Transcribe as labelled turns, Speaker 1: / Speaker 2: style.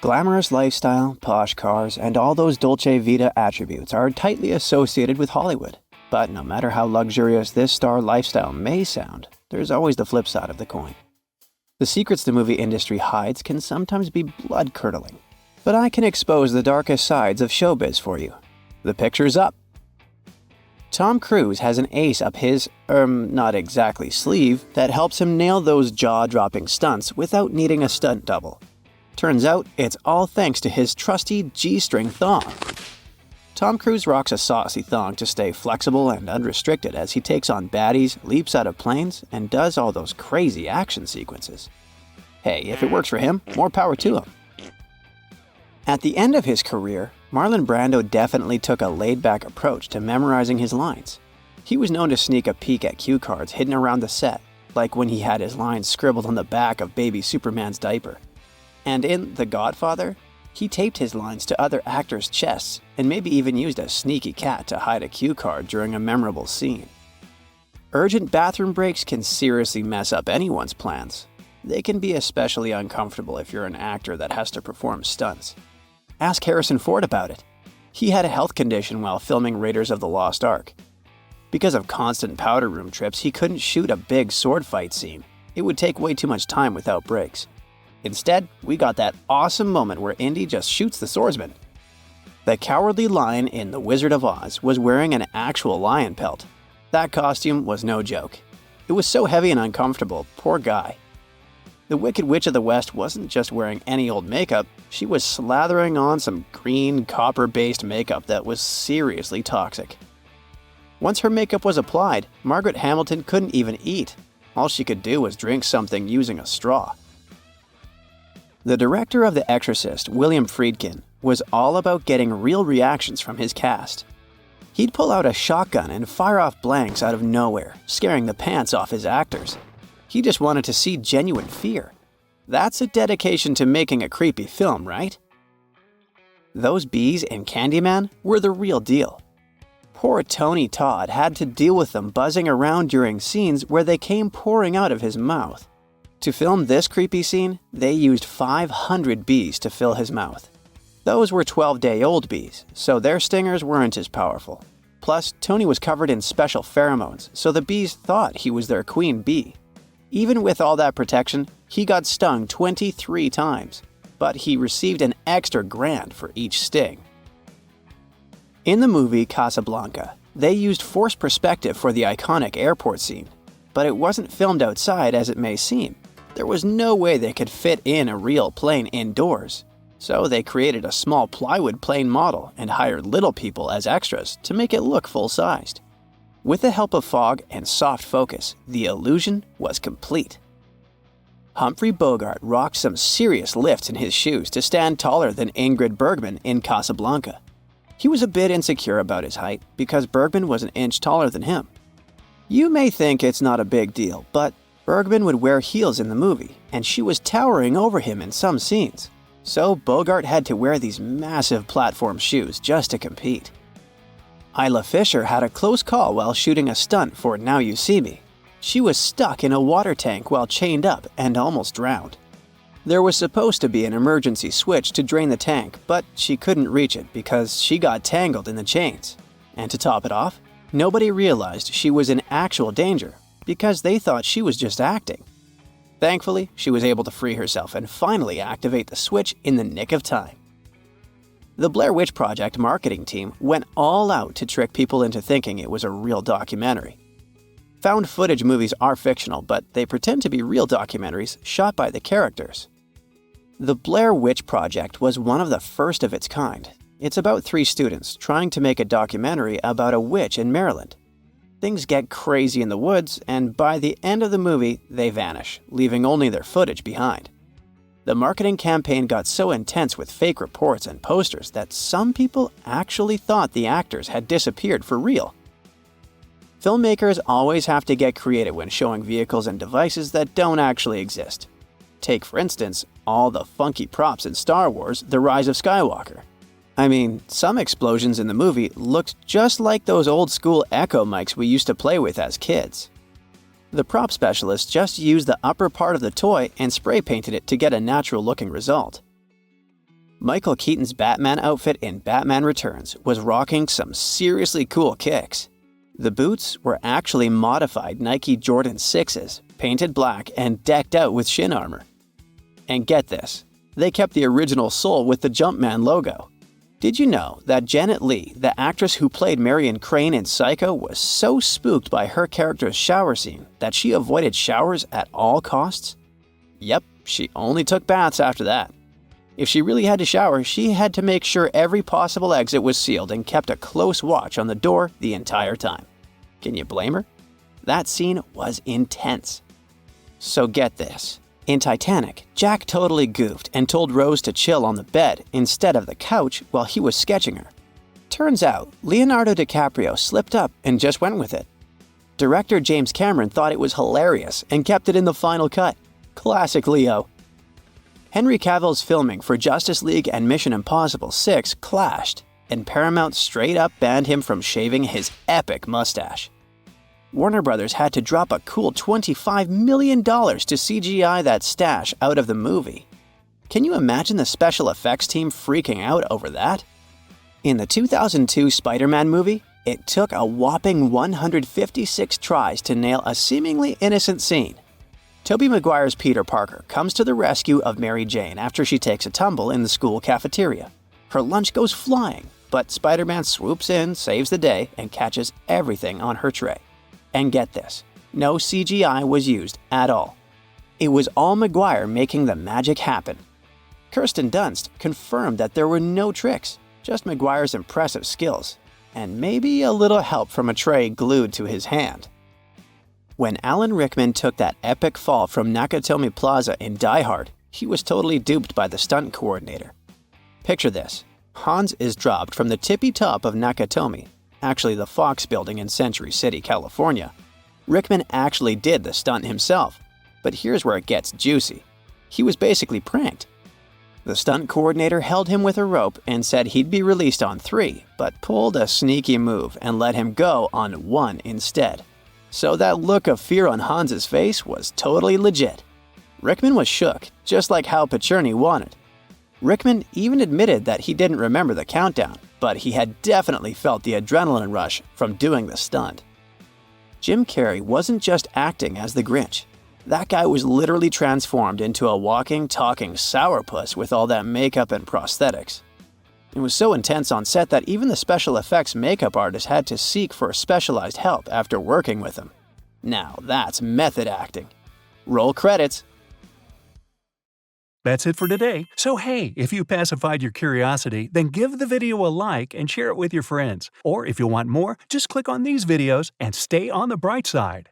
Speaker 1: Glamorous lifestyle, posh cars, and all those Dolce Vita attributes are tightly associated with Hollywood. But no matter how luxurious this star lifestyle may sound, there's always the flip side of the coin. The secrets the movie industry hides can sometimes be blood-curdling. But I can expose the darkest sides of showbiz for you. The picture's up. Tom Cruise has an ace up his, not exactly sleeve, that helps him nail those jaw-dropping stunts without needing a stunt double. Turns out, it's all thanks to his trusty G-string thong. Tom Cruise rocks a saucy thong to stay flexible and unrestricted as he takes on baddies, leaps out of planes, and does all those crazy action sequences. Hey, if it works for him, more power to him. At the end of his career, Marlon Brando definitely took a laid-back approach to memorizing his lines. He was known to sneak a peek at cue cards hidden around the set, like when he had his lines scribbled on the back of baby Superman's diaper. And in The Godfather, he taped his lines to other actors' chests and maybe even used a sneaky cat to hide a cue card during a memorable scene. Urgent bathroom breaks can seriously mess up anyone's plans. They can be especially uncomfortable if you're an actor that has to perform stunts. Ask Harrison Ford about it. He had a health condition while filming Raiders of the Lost Ark. Because of constant powder room trips, he couldn't shoot a big sword fight scene. It would take way too much time without breaks. Instead, we got that awesome moment where Indy just shoots the swordsman. The Cowardly Lion in The Wizard of Oz was wearing an actual lion pelt. That costume was no joke. It was so heavy and uncomfortable, poor guy. The Wicked Witch of the West wasn't just wearing any old makeup, she was slathering on some green, copper-based makeup that was seriously toxic. Once her makeup was applied, Margaret Hamilton couldn't even eat. All she could do was drink something using a straw. The director of The Exorcist, William Friedkin, was all about getting real reactions from his cast. He'd pull out a shotgun and fire off blanks out of nowhere, scaring the pants off his actors. He just wanted to see genuine fear. That's a dedication to making a creepy film, right? Those bees in Candyman were the real deal. Poor Tony Todd had to deal with them buzzing around during scenes where they came pouring out of his mouth. To film this creepy scene, they used 500 bees to fill his mouth. Those were 12-day-old bees, so their stingers weren't as powerful. Plus, Tony was covered in special pheromones, so the bees thought he was their queen bee. Even with all that protection, he got stung 23 times, but he received an extra grand for each sting. In the movie Casablanca, they used forced perspective for the iconic airport scene, but it wasn't filmed outside as it may seem. There was no way they could fit in a real plane indoors, so they created a small plywood plane model and hired little people as extras to make it look full-sized. With the help of fog and soft focus, the illusion was complete. Humphrey Bogart rocked some serious lifts in his shoes to stand taller than Ingrid Bergman in Casablanca. He was a bit insecure about his height because Bergman was an inch taller than him. You may think it's not a big deal, but Bergman would wear heels in the movie, and she was towering over him in some scenes. So Bogart had to wear these massive platform shoes just to compete. Isla Fisher had a close call while shooting a stunt for Now You See Me. She was stuck in a water tank while chained up and almost drowned. There was supposed to be an emergency switch to drain the tank, but she couldn't reach it because she got tangled in the chains. And to top it off, nobody realized she was in actual danger because they thought she was just acting. Thankfully, she was able to free herself and finally activate the switch in the nick of time. The Blair Witch Project marketing team went all out to trick people into thinking it was a real documentary. Found footage movies are fictional, but they pretend to be real documentaries shot by the characters. The Blair Witch Project was one of the first of its kind. It's about 3 students trying to make a documentary about a witch in Maryland. Things get crazy in the woods, and by the end of the movie, they vanish, leaving only their footage behind. The marketing campaign got so intense with fake reports and posters that some people actually thought the actors had disappeared for real. Filmmakers always have to get creative when showing vehicles and devices that don't actually exist. Take, for instance, all the funky props in Star Wars: The Rise of Skywalker. I mean, some explosions in the movie looked just like those old-school Echo mics we used to play with as kids. The prop specialist just used the upper part of the toy and spray painted it to get a natural-looking result. Michael Keaton's Batman outfit in Batman Returns was rocking some seriously cool kicks. The boots were actually modified Nike Jordan 6s, painted black and decked out with shin armor. And get this, they kept the original sole with the Jumpman logo. Did you know that Janet Leigh, the actress who played Marion Crane in Psycho, was so spooked by her character's shower scene that she avoided showers at all costs? Yep, she only took baths after that. If she really had to shower, she had to make sure every possible exit was sealed and kept a close watch on the door the entire time. Can you blame her? That scene was intense. So get this. In Titanic, Jack totally goofed and told Rose to chill on the bed instead of the couch while he was sketching her. Turns out, Leonardo DiCaprio slipped up and just went with it. Director James Cameron thought it was hilarious and kept it in the final cut. Classic Leo. Henry Cavill's filming for Justice League and Mission Impossible 6 clashed, and Paramount straight up banned him from shaving his epic mustache. Warner Brothers had to drop a cool $25 million to CGI that stash out of the movie. Can you imagine the special effects team freaking out over that? In the 2002 Spider-Man movie, it took a whopping 156 tries to nail a seemingly innocent scene. Tobey Maguire's Peter Parker comes to the rescue of Mary Jane after she takes a tumble in the school cafeteria. Her lunch goes flying, but Spider-Man swoops in, saves the day, and catches everything on her tray. And get this, no CGI was used at all. It was all Maguire making the magic happen. Kirsten Dunst confirmed that there were no tricks, just Maguire's impressive skills, and maybe a little help from a tray glued to his hand. When Alan Rickman took that epic fall from Nakatomi Plaza in Die Hard, he was totally duped by the stunt coordinator. Picture this. Hans is dropped from the tippy top of Nakatomi, actually the Fox building in Century City, California. Rickman actually did the stunt himself, but here's where it gets juicy. He was basically pranked. The stunt coordinator held him with a rope and said he'd be released on 3, but pulled a sneaky move and let him go on 1 instead. So that look of fear on Hans's face was totally legit. Rickman was shook, just like Hal Picerni wanted. Rickman even admitted that he didn't remember the countdown, but he had definitely felt the adrenaline rush from doing the stunt. Jim Carrey wasn't just acting as the Grinch. That guy was literally transformed into a walking, talking sourpuss with all that makeup and prosthetics. It was so intense on set that even the special effects makeup artist had to seek for specialized help after working with him. Now that's method acting. Roll credits.
Speaker 2: That's it for today. So hey, if you pacified your curiosity, then give the video a like and share it with your friends. Or if you want more, just click on these videos and stay on the bright side.